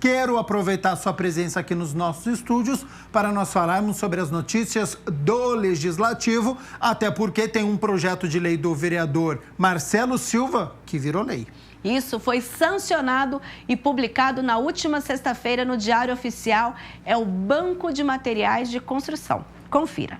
quero aproveitar sua presença aqui nos nossos estúdios para nós falarmos sobre as notícias do Legislativo, até porque tem um projeto de lei do vereador Marcelo Silva que virou lei. Isso foi sancionado e publicado na última sexta-feira no Diário Oficial. É o Banco de Materiais de Construção. Confira.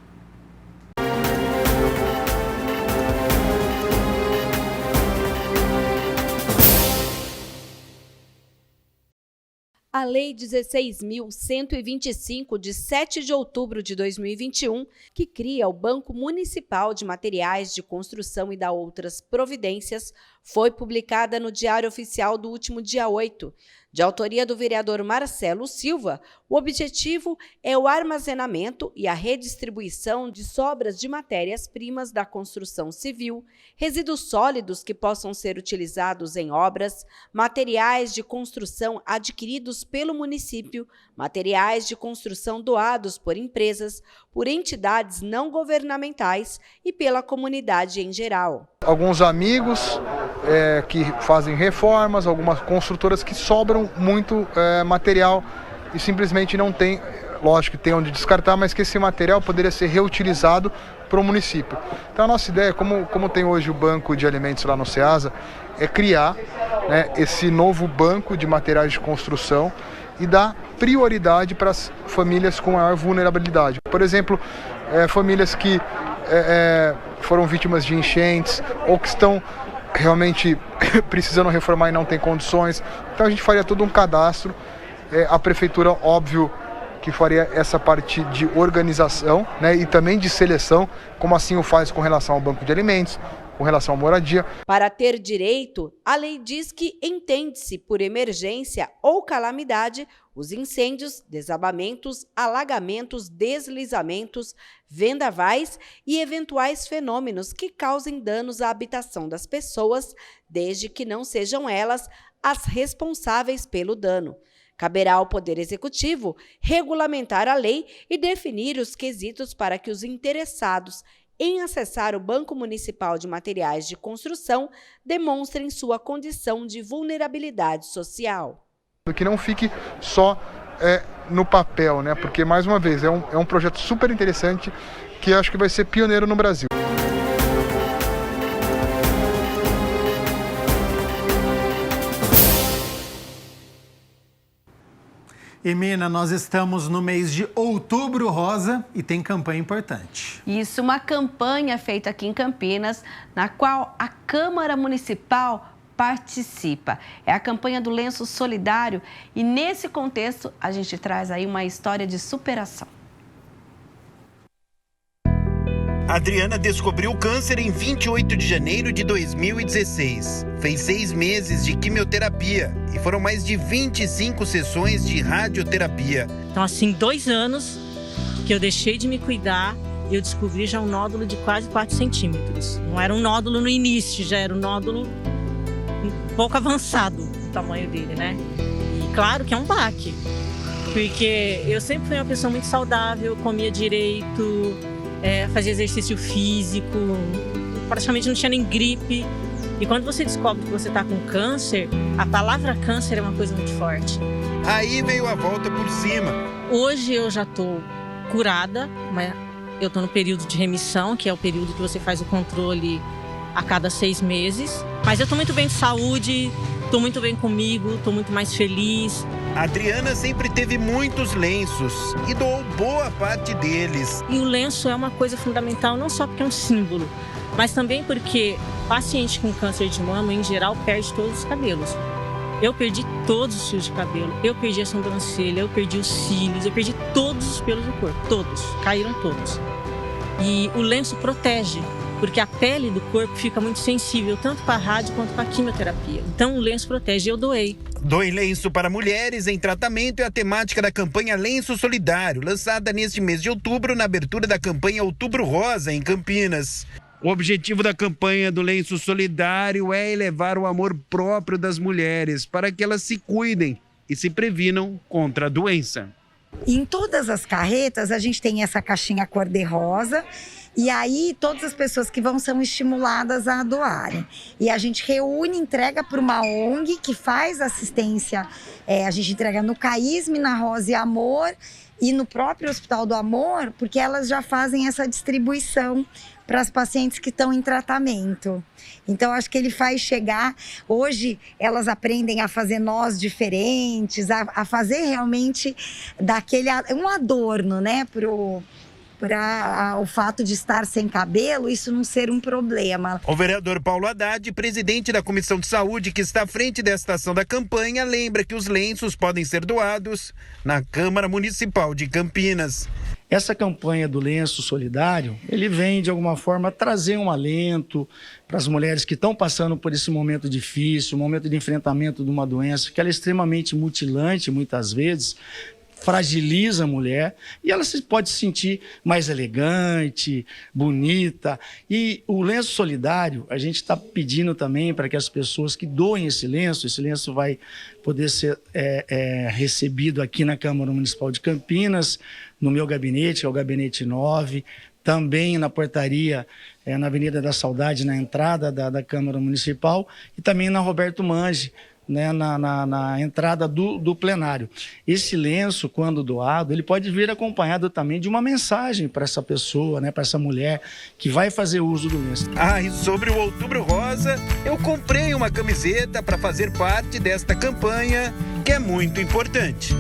A Lei 16.125, de 7 de outubro de 2021, que cria o Banco Municipal de Materiais de Construção e dá outras providências, foi publicada no Diário Oficial do último dia 8. De autoria do vereador Marcelo Silva, o objetivo é o armazenamento e a redistribuição de sobras de matérias-primas da construção civil, resíduos sólidos que possam ser utilizados em obras, materiais de construção adquiridos pelo município, materiais de construção doados por empresas, por entidades não governamentais e pela comunidade em geral. Alguns amigos que fazem reformas, algumas construtoras que sobram muito material e simplesmente não tem, lógico que tem onde descartar, mas que esse material poderia ser reutilizado para o município. Então a nossa ideia, como tem hoje o banco de alimentos lá no Ceasa, é criar, né, esse novo banco de materiais de construção e dar prioridade para as famílias com maior vulnerabilidade. Por exemplo, famílias que foram vítimas de enchentes ou que estão realmente precisando reformar e não tem condições. Então a gente faria todo um cadastro. A prefeitura, óbvio, que faria essa parte de organização, né, e também de seleção, como assim o faz com relação ao banco de alimentos, com relação à moradia. Para ter direito, a lei diz que entende-se por emergência ou calamidade os incêndios, desabamentos, alagamentos, deslizamentos, vendavais e eventuais fenômenos que causem danos à habitação das pessoas, desde que não sejam elas as responsáveis pelo dano. Caberá ao Poder Executivo regulamentar a lei e definir os quesitos para que os interessados em acessar o Banco Municipal de Materiais de Construção demonstrem sua condição de vulnerabilidade social. Que não fique só no papel, né? Porque, mais uma vez, é um projeto super interessante que acho que vai ser pioneiro no Brasil. E Mina, nós estamos no mês de Outubro Rosa e tem campanha importante. Isso, uma campanha feita aqui em Campinas, na qual a Câmara Municipal participa. É a campanha do Lenço Solidário e nesse contexto a gente traz aí uma história de superação. Adriana descobriu câncer em 28 de janeiro de 2016. Fez 6 meses de quimioterapia e foram mais de 25 sessões de radioterapia. Então, assim, 2 anos que eu deixei de me cuidar e eu descobri já um nódulo de quase 4 centímetros. Não era um nódulo no início, já era um nódulo um pouco avançado o tamanho dele, né? E claro que é um baque, porque eu sempre fui uma pessoa muito saudável, comia direito, fazia exercício físico, praticamente não tinha nem gripe. E quando você descobre que você está com câncer, a palavra câncer é uma coisa muito forte. Aí veio a volta por cima. Hoje eu já estou curada, mas eu estou no período de remissão, que é o período que você faz o controle a cada 6 meses. Mas eu estou muito bem de saúde, estou muito bem comigo, estou muito mais feliz. A Adriana sempre teve muitos lenços e doou boa parte deles. E o lenço é uma coisa fundamental, não só porque é um símbolo, mas também porque paciente com câncer de mama, em geral, perde todos os cabelos. Eu perdi todos os fios de cabelo, eu perdi a sobrancelha, eu perdi os cílios, eu perdi todos os pelos do corpo, todos, caíram todos. E o lenço protege, porque a pele do corpo fica muito sensível, tanto para a rádio quanto para a quimioterapia. Então o lenço protege, eu doei. Doe lenço para mulheres em tratamento é a temática da campanha Lenço Solidário, lançada neste mês de outubro na abertura da campanha Outubro Rosa, em Campinas. O objetivo da campanha do Lenço Solidário é elevar o amor próprio das mulheres para que elas se cuidem e se previnam contra a doença. Em todas as carretas a gente tem essa caixinha cor-de-rosa E aí, todas as pessoas que vão são estimuladas a doarem. E a gente reúne, entrega para uma ONG que faz assistência. A gente entrega no CAISM, na Rosa e Amor e no próprio Hospital do Amor, porque elas já fazem essa distribuição para as pacientes que estão em tratamento. Então, acho que ele faz chegar... Hoje, elas aprendem a fazer nós diferentes, a fazer realmente um adorno, né, para o fato de estar sem cabelo, isso não ser um problema. O vereador Paulo Haddad, presidente da Comissão de Saúde, que está à frente desta ação da campanha, lembra que os lenços podem ser doados na Câmara Municipal de Campinas. Essa campanha do lenço solidário, ele vem, de alguma forma, trazer um alento para as mulheres que estão passando por esse momento difícil, um momento de enfrentamento de uma doença que ela é extremamente mutilante, muitas vezes, fragiliza a mulher e ela pode se sentir mais elegante, bonita. E o lenço solidário, a gente está pedindo também para que as pessoas que doem esse lenço vai poder ser recebido aqui na Câmara Municipal de Campinas, no meu gabinete, que é o Gabinete 9, também na portaria, na Avenida da Saudade, na entrada da Câmara Municipal, e também na Roberto Mange, né, na entrada do plenário. Esse lenço, quando doado, ele pode vir acompanhado também de uma mensagem para essa pessoa, né, para essa mulher que vai fazer uso do lenço. E sobre o Outubro Rosa, eu comprei uma camiseta para fazer parte desta campanha, que é muito importante.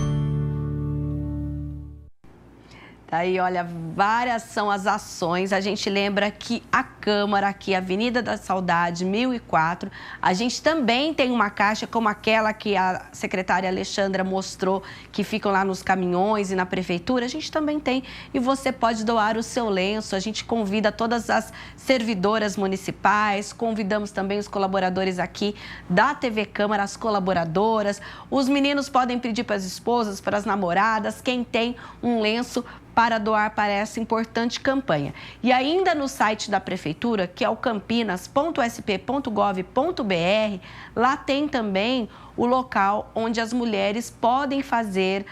Aí, olha, várias são as ações. A gente lembra que a Câmara, aqui, Avenida da Saudade, 1004, a gente também tem uma caixa como aquela que a secretária Alexandra mostrou, que ficam lá nos caminhões e na prefeitura. A gente também tem e você pode doar o seu lenço. A gente convida todas as servidoras municipais, convidamos também os colaboradores aqui da TV Câmara, as colaboradoras. Os meninos podem pedir para as esposas, para as namoradas, quem tem um lenço para doar para essa importante campanha. E ainda no site da Prefeitura, que é o campinas.sp.gov.br, lá tem também o local onde as mulheres podem fazer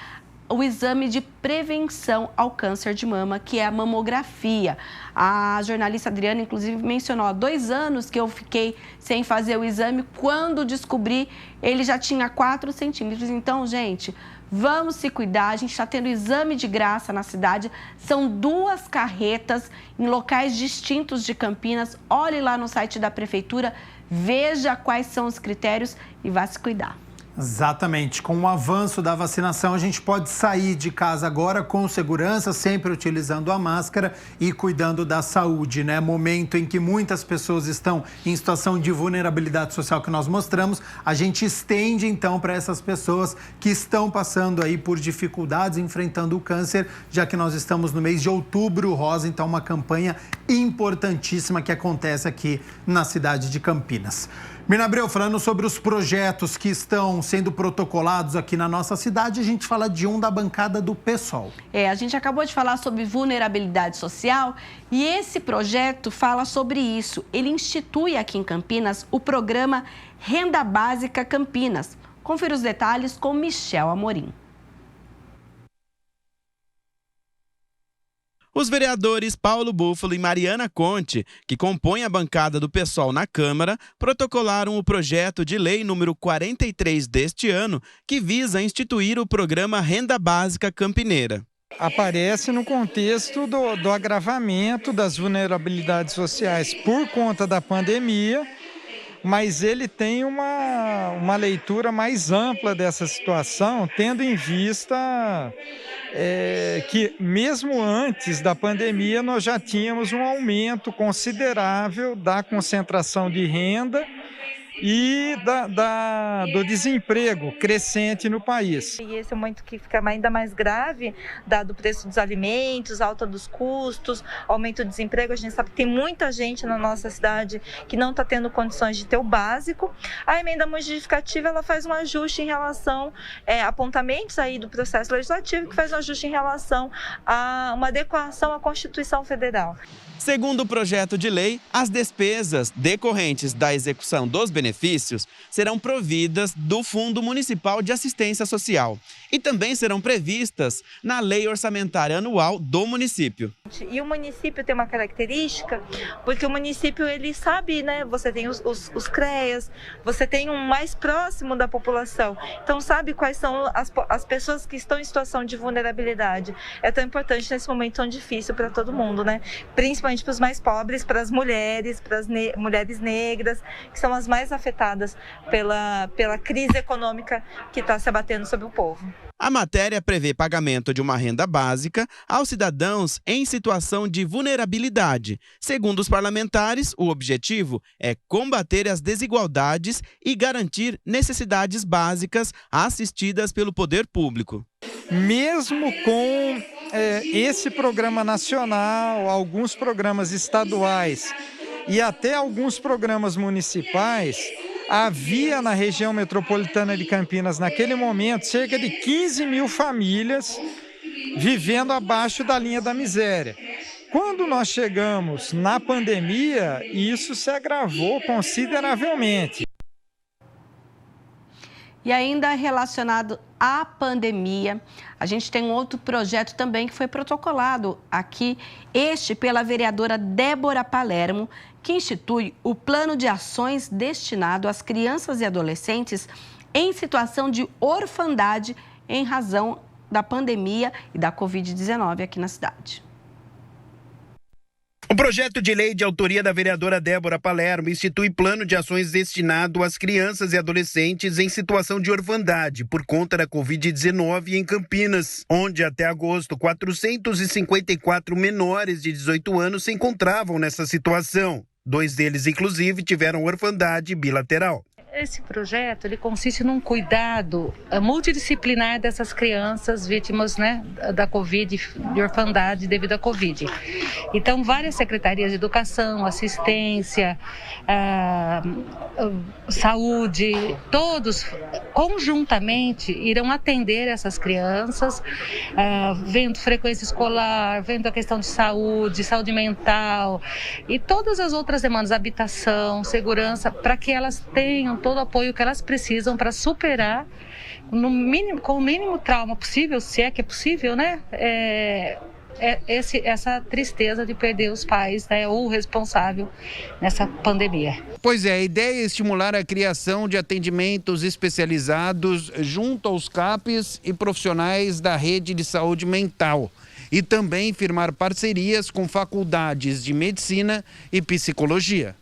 o exame de prevenção ao câncer de mama, que é a mamografia. A jornalista Adriana, inclusive, mencionou, há 2 anos que eu fiquei sem fazer o exame, quando descobri, ele já tinha 4 centímetros. Então, gente, vamos se cuidar, a gente está tendo exame de graça na cidade, são 2 carretas em locais distintos de Campinas. Olhe lá no site da Prefeitura, veja quais são os critérios e vá se cuidar. Exatamente. Com o avanço da vacinação, a gente pode sair de casa agora com segurança, sempre utilizando a máscara e cuidando da saúde, né? Momento em que muitas pessoas estão em situação de vulnerabilidade social que nós mostramos, a gente estende então para essas pessoas que estão passando aí por dificuldades, enfrentando o câncer, já que nós estamos no mês de Outubro Rosa, então uma campanha importantíssima que acontece aqui na cidade de Campinas. Mirna Abreu, falando sobre os projetos que estão sendo protocolados aqui na nossa cidade, a gente fala de um da bancada do PSOL. A gente acabou de falar sobre vulnerabilidade social e esse projeto fala sobre isso. Ele institui aqui em Campinas o programa Renda Básica Campinas. Confira os detalhes com Michel Amorim. Os vereadores Paulo Búfalo e Mariana Conte, que compõem a bancada do PSOL na Câmara, protocolaram o projeto de lei número 43 deste ano, que visa instituir o programa Renda Básica Campineira. Aparece no contexto do agravamento das vulnerabilidades sociais por conta da pandemia, mas ele tem uma leitura mais ampla dessa situação, tendo em vista que mesmo antes da pandemia nós já tínhamos um aumento considerável da concentração de renda e do desemprego crescente no país. E esse é um momento que fica ainda mais grave, dado o preço dos alimentos, alta dos custos, aumento do desemprego. A gente sabe que tem muita gente na nossa cidade que não está tendo condições de ter o básico. A emenda modificativa, ela faz um ajuste em relação a apontamentos aí do processo legislativo, que faz um ajuste em relação a uma adequação à Constituição Federal. Segundo o projeto de lei, as despesas decorrentes da execução dos benefícios serão providas do Fundo Municipal de Assistência Social. e também serão previstas na Lei Orçamentária Anual do município. E o município tem uma característica, porque o município, ele sabe, né? Você tem os CREAs, você tem um mais próximo da população, então sabe quais são as pessoas que estão em situação de vulnerabilidade. É tão importante nesse momento tão difícil para todo mundo, né? Principalmente para os mais pobres, para as mulheres, para as mulheres negras, que são as mais afetadas pela crise econômica que está se abatendo sobre o povo. A matéria prevê pagamento de uma renda básica aos cidadãos em situação de vulnerabilidade. Segundo os parlamentares, o objetivo é combater as desigualdades e garantir necessidades básicas assistidas pelo poder público. Mesmo com esse programa nacional, alguns programas estaduais e até alguns programas municipais, havia na região metropolitana de Campinas, naquele momento, cerca de 15 mil famílias vivendo abaixo da linha da miséria. Quando nós chegamos na pandemia, isso se agravou consideravelmente. E ainda relacionado à pandemia, a gente tem um outro projeto também que foi protocolado aqui, este pela vereadora Débora Palermo, que institui o plano de ações destinado às crianças e adolescentes em situação de orfandade em razão da pandemia e da Covid-19 aqui na cidade. O projeto de lei de autoria da vereadora Débora Palermo institui plano de ações destinado às crianças e adolescentes em situação de orfandade por conta da Covid-19 em Campinas, onde até agosto 454 menores de 18 anos se encontravam nessa situação. 2 deles, inclusive, tiveram orfandade bilateral. Esse projeto ele consiste num cuidado multidisciplinar dessas crianças vítimas, né, da Covid, de orfandade devido à Covid. Então, várias secretarias de educação, assistência, saúde, todos conjuntamente irão atender essas crianças, vendo frequência escolar, vendo a questão de saúde saúde mental e todas as outras demandas, habitação, segurança, para que elas tenham todo o apoio que elas precisam para superar com o mínimo trauma possível, se é que é possível, né? Essa tristeza de perder os pais, né, ou o responsável nessa pandemia. Pois é, a ideia é estimular a criação de atendimentos especializados junto aos CAPs e profissionais da rede de saúde mental e também firmar parcerias com faculdades de medicina e psicologia.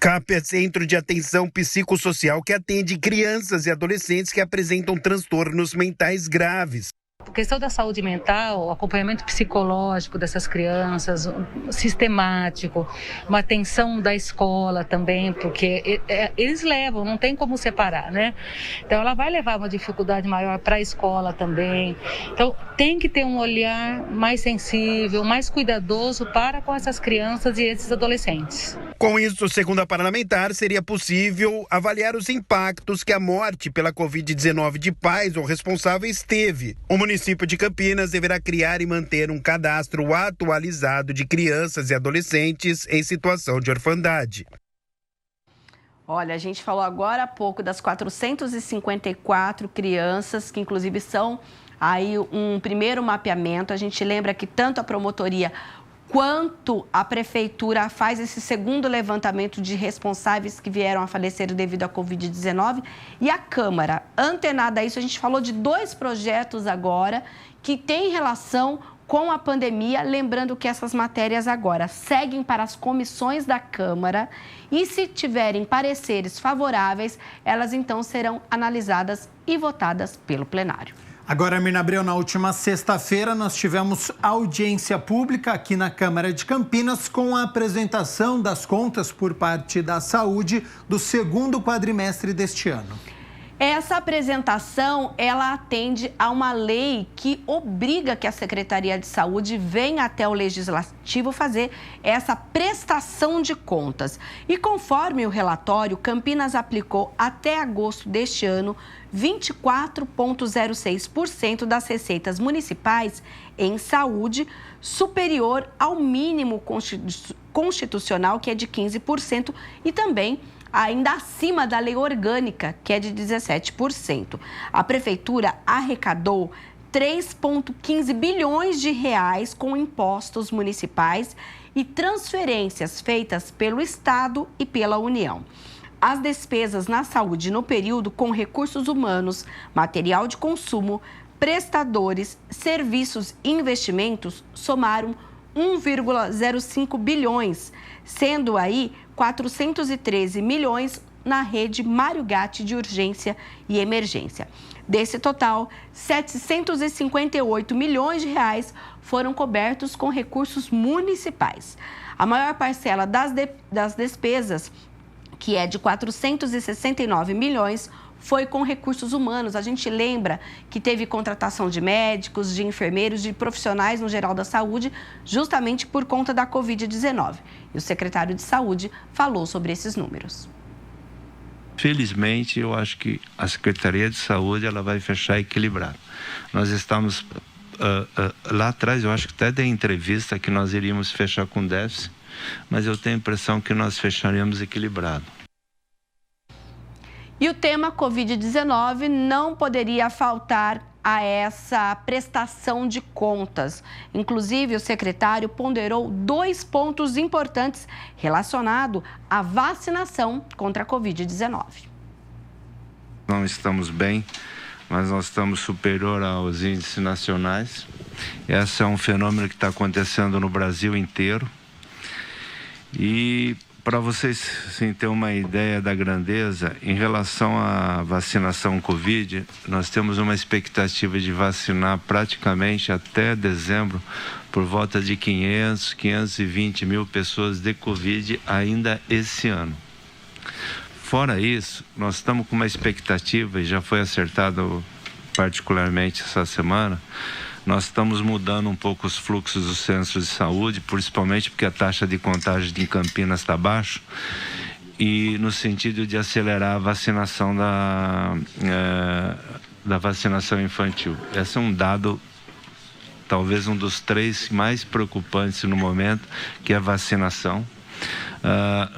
CAP é Centro de Atenção Psicossocial que atende crianças e adolescentes que apresentam transtornos mentais graves. A questão da saúde mental, o acompanhamento psicológico dessas crianças, sistemático, uma atenção da escola também, porque eles levam, não tem como separar, né? Então ela vai levar uma dificuldade maior para a escola também. Então tem que ter um olhar mais sensível, mais cuidadoso para com essas crianças e esses adolescentes. Com isso, segundo a parlamentar, seria possível avaliar os impactos que a morte pela Covid-19 de pais ou responsáveis teve. O município de Campinas deverá criar e manter um cadastro atualizado de crianças e adolescentes em situação de orfandade. Olha, a gente falou agora há pouco das 454 crianças, que inclusive são aí um primeiro mapeamento. A gente lembra que tanto a promotoria quanto a prefeitura faz esse segundo levantamento de responsáveis que vieram a falecer devido à Covid-19 e a Câmara. Antenada a isso, a gente falou de 2 projetos agora que têm relação com a pandemia, lembrando que essas matérias agora seguem para as comissões da Câmara e se tiverem pareceres favoráveis, elas então serão analisadas e votadas pelo plenário. Agora, Mirna Abreu, na última sexta-feira nós tivemos audiência pública aqui na Câmara de Campinas com a apresentação das contas por parte da saúde do segundo quadrimestre deste ano. Essa apresentação, ela atende a uma lei que obriga que a Secretaria de Saúde venha até o Legislativo fazer essa prestação de contas. E conforme o relatório, Campinas aplicou até agosto deste ano 24,06% das receitas municipais em saúde, superior ao mínimo constitucional, que é de 15%, e também ainda acima da lei orgânica, que é de 17%. A Prefeitura arrecadou 3,15 bilhões de reais com impostos municipais e transferências feitas pelo Estado e pela União. As despesas na saúde no período com recursos humanos, material de consumo, prestadores, serviços e investimentos somaram 1,05 bilhões, sendo aí 413 milhões na rede Mário Gatti de urgência e emergência. Desse total, 758 milhões de reais foram cobertos com recursos municipais. A maior parcela das despesas, que é de 469 milhões, foi com recursos humanos. A gente lembra que teve contratação de médicos, de enfermeiros, de profissionais no geral da saúde, justamente por conta da Covid-19. E o secretário de Saúde falou sobre esses números. Felizmente, eu acho que a Secretaria de Saúde ela vai fechar equilibrado. Nós estamos lá atrás, eu acho que até dei entrevista que nós iríamos fechar com déficit, mas eu tenho a impressão que nós fecharemos equilibrado. E o tema Covid-19 não poderia faltar a essa prestação de contas. Inclusive, o secretário ponderou 2 pontos importantes relacionados à vacinação contra a Covid-19. Não estamos bem, mas nós estamos superior aos índices nacionais. Esse é um fenômeno que está acontecendo no Brasil inteiro. E para vocês assim, terem uma ideia da grandeza, em relação à vacinação Covid, nós temos uma expectativa de vacinar praticamente até dezembro por volta de 520 mil pessoas de Covid ainda esse ano. Fora isso, nós estamos com uma expectativa, e já foi acertado particularmente essa semana, nós estamos mudando um pouco os fluxos dos centros de saúde, principalmente porque a taxa de contágio em Campinas está baixa, e no sentido de acelerar a vacinação da vacinação infantil. Esse é um dado, talvez um dos 3 mais preocupantes no momento, que é a vacinação.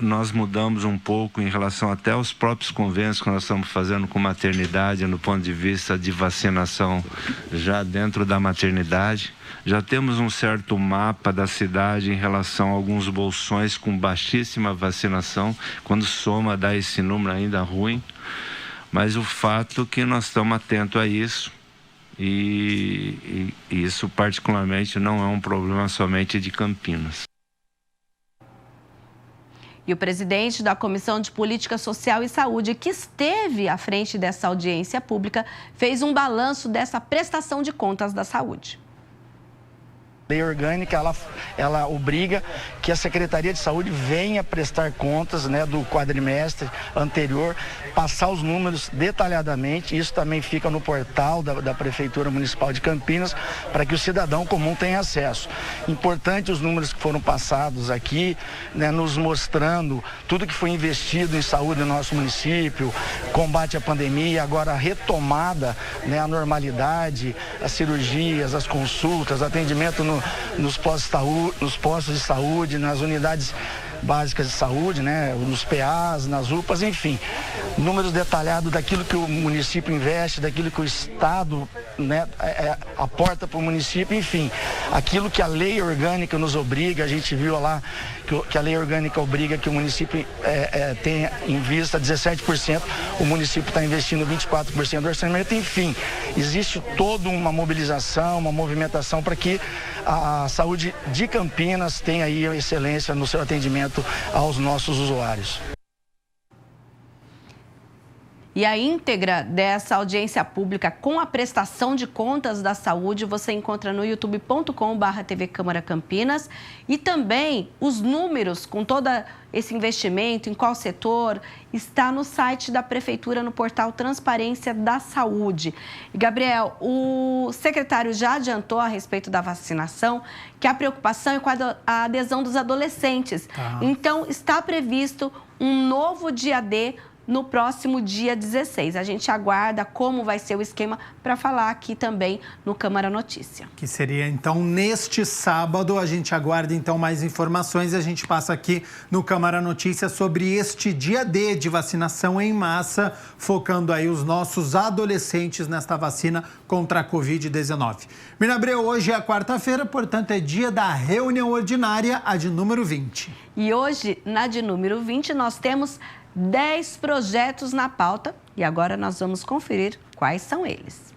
Nós mudamos um pouco em relação até aos próprios convênios que nós estamos fazendo com maternidade, no ponto de vista de vacinação já dentro da maternidade. Já temos um certo mapa da cidade em relação a alguns bolsões com baixíssima vacinação, quando soma dá esse número ainda ruim, mas o fato é que nós estamos atentos a isso. E isso particularmente não é um problema somente de Campinas. E o presidente da Comissão de Política Social e Saúde, que esteve à frente dessa audiência pública, fez um balanço dessa prestação de contas da saúde. A lei orgânica, ela obriga que a Secretaria de Saúde venha prestar contas, né, do quadrimestre anterior, passar os números detalhadamente. Isso também fica no portal da Prefeitura Municipal de Campinas, para que o cidadão comum tenha acesso. Importante os números que foram passados aqui, né, nos mostrando tudo que foi investido em saúde no nosso município, combate à pandemia, agora a retomada, né, a normalidade, as cirurgias, as consultas, atendimento nos postos de saúde, nas unidades básicas de saúde, né, nos PAs, nas UPAs, enfim, números detalhados daquilo que o município investe, daquilo que o Estado, né, aporta para o município, enfim, aquilo que a lei orgânica nos obriga. A gente viu lá que a lei orgânica obriga que o município tenha em vista 17%, o município está investindo 24% do orçamento, enfim, existe toda uma mobilização, uma movimentação para que a saúde de Campinas tenha aí a excelência no seu atendimento aos nossos usuários. E a íntegra dessa audiência pública com a prestação de contas da saúde você encontra no youtube.com/TV Câmara Campinas, e também os números com todo esse investimento, em qual setor, está no site da Prefeitura, no portal Transparência da Saúde. E, Gabriel, o secretário já adiantou a respeito da vacinação que a preocupação é com a adesão dos adolescentes. Então, está previsto um novo dia D no próximo dia 16. A gente aguarda como vai ser o esquema para falar aqui também no Câmara Notícia. Que seria, então, neste sábado. A gente aguarda, então, mais informações e a gente passa aqui no Câmara Notícia sobre este dia D de vacinação em massa, focando aí os nossos adolescentes nesta vacina contra a Covid-19. Mirna Abreu, hoje é a quarta-feira, portanto, é dia da reunião ordinária, a de número 20. E hoje, na de número 20, nós temos 10 projetos na pauta e agora nós vamos conferir quais são eles.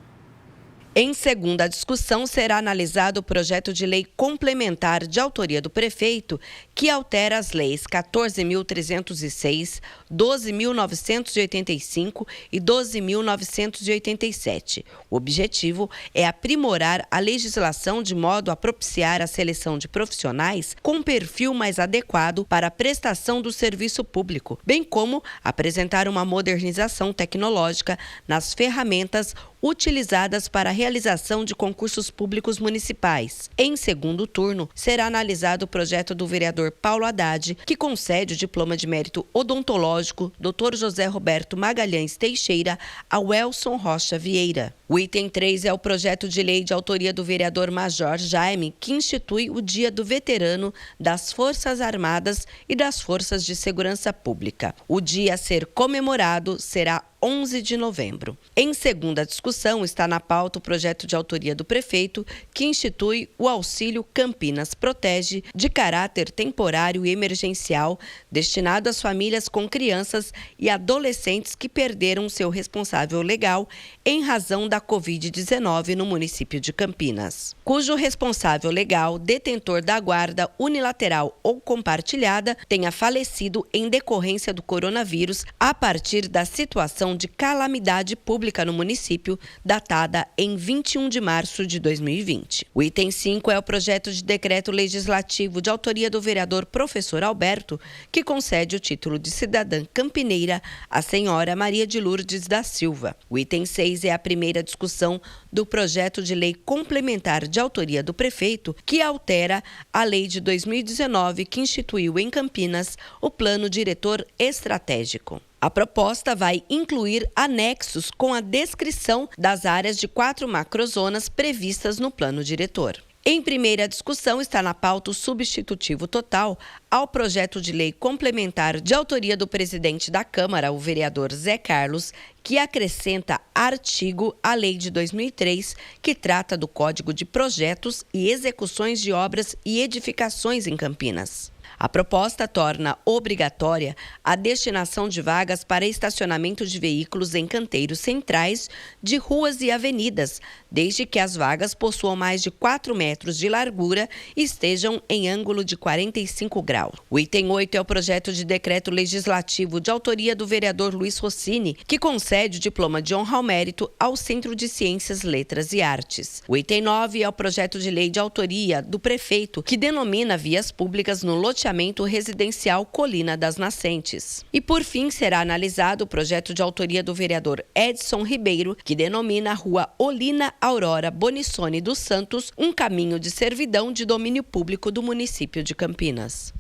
Em segunda discussão, será analisado o projeto de lei complementar de autoria do prefeito que altera as leis 14.306, 12.985 e 12.987. O objetivo é aprimorar a legislação de modo a propiciar a seleção de profissionais com perfil mais adequado para a prestação do serviço público, bem como apresentar uma modernização tecnológica nas ferramentas utilizadas para a realização de concursos públicos municipais. Em segundo turno, será analisado o projeto do vereador Paulo Haddad, que concede o diploma de mérito odontológico Dr. José Roberto Magalhães Teixeira a Welson Rocha Vieira. O item 3 é o projeto de lei de autoria do vereador Major Jaime, que institui o Dia do Veterano das Forças Armadas e das Forças de Segurança Pública. O dia a ser comemorado será 11 de novembro. Em segunda discussão, está na pauta o projeto de autoria do prefeito que institui o auxílio Campinas Protege de caráter temporário e emergencial destinado às famílias com crianças e adolescentes que perderam seu responsável legal em razão da Covid-19 no município de Campinas, cujo responsável legal, detentor da guarda unilateral ou compartilhada, tenha falecido em decorrência do coronavírus a partir da situação de calamidade pública no município, datada em 21 de março de 2020. O item 5 é o projeto de decreto legislativo de autoria do vereador Professor Alberto, que concede o título de cidadã campineira à senhora Maria de Lourdes da Silva. O item 6 é a primeira discussão do projeto de lei complementar de autoria do prefeito, que altera a lei de 2019 que instituiu em Campinas o Plano Diretor Estratégico. A proposta vai incluir anexos com a descrição das áreas de 4 macrozonas previstas no plano diretor. Em primeira discussão, está na pauta o substitutivo total ao projeto de lei complementar de autoria do presidente da Câmara, o vereador Zé Carlos, que acrescenta artigo à lei de 2003, que trata do Código de Projetos e Execuções de Obras e Edificações em Campinas. A proposta torna obrigatória a destinação de vagas para estacionamento de veículos em canteiros centrais de ruas e avenidas, desde que as vagas possuam mais de 4 metros de largura e estejam em ângulo de 45 graus. O item 8 é o projeto de decreto legislativo de autoria do vereador Luiz Rossini, que concede o diploma de honra ao mérito ao Centro de Ciências, Letras e Artes. O item 9 é o projeto de lei de autoria do prefeito, que denomina vias públicas no loteamento residencial Colina das Nascentes. E, por fim, será analisado o projeto de autoria do vereador Edson Ribeiro, que denomina a rua Olina Aurora Bonissone dos Santos um caminho de servidão de domínio público do município de Campinas.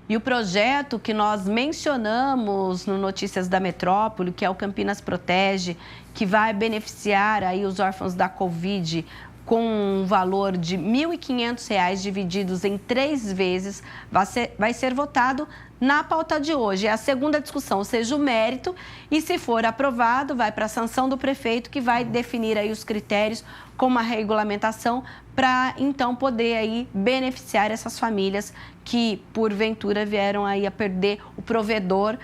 E o projeto que nós mencionamos no Notícias da Metrópole, que é o Campinas Protege, que vai beneficiar aí os órfãos da Covid com um valor de R$ 1.500 divididos em 3 vezes, vai ser votado na pauta de hoje. É a segunda discussão, ou seja, o mérito, e se for aprovado, vai para a sanção do prefeito, que vai definir aí os critérios com uma regulamentação para, então, poder aí beneficiar essas famílias que, porventura, vieram aí a perder o provedor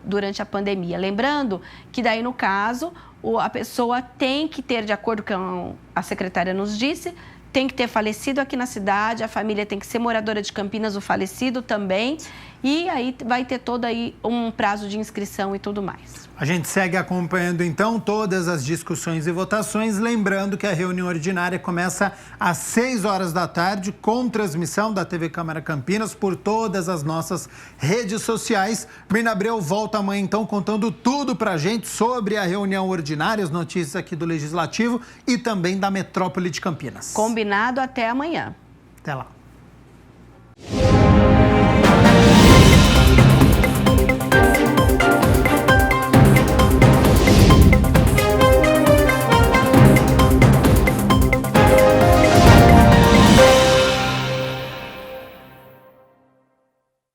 durante a pandemia. Lembrando que daí, no caso, a pessoa tem que ter, de acordo com a secretária nos disse, tem que ter falecido aqui na cidade, a família tem que ser moradora de Campinas, o falecido também, e aí vai ter todo aí um prazo de inscrição e tudo mais. A gente segue acompanhando, então, todas as discussões e votações, lembrando que a reunião ordinária começa às 6 horas da tarde, com transmissão da TV Câmara Campinas por todas as nossas redes sociais. Mirna Abreu volta amanhã, então, contando tudo pra gente sobre a reunião ordinária, as notícias aqui do Legislativo e também da Metrópole de Campinas. Combinado, até amanhã. Até lá.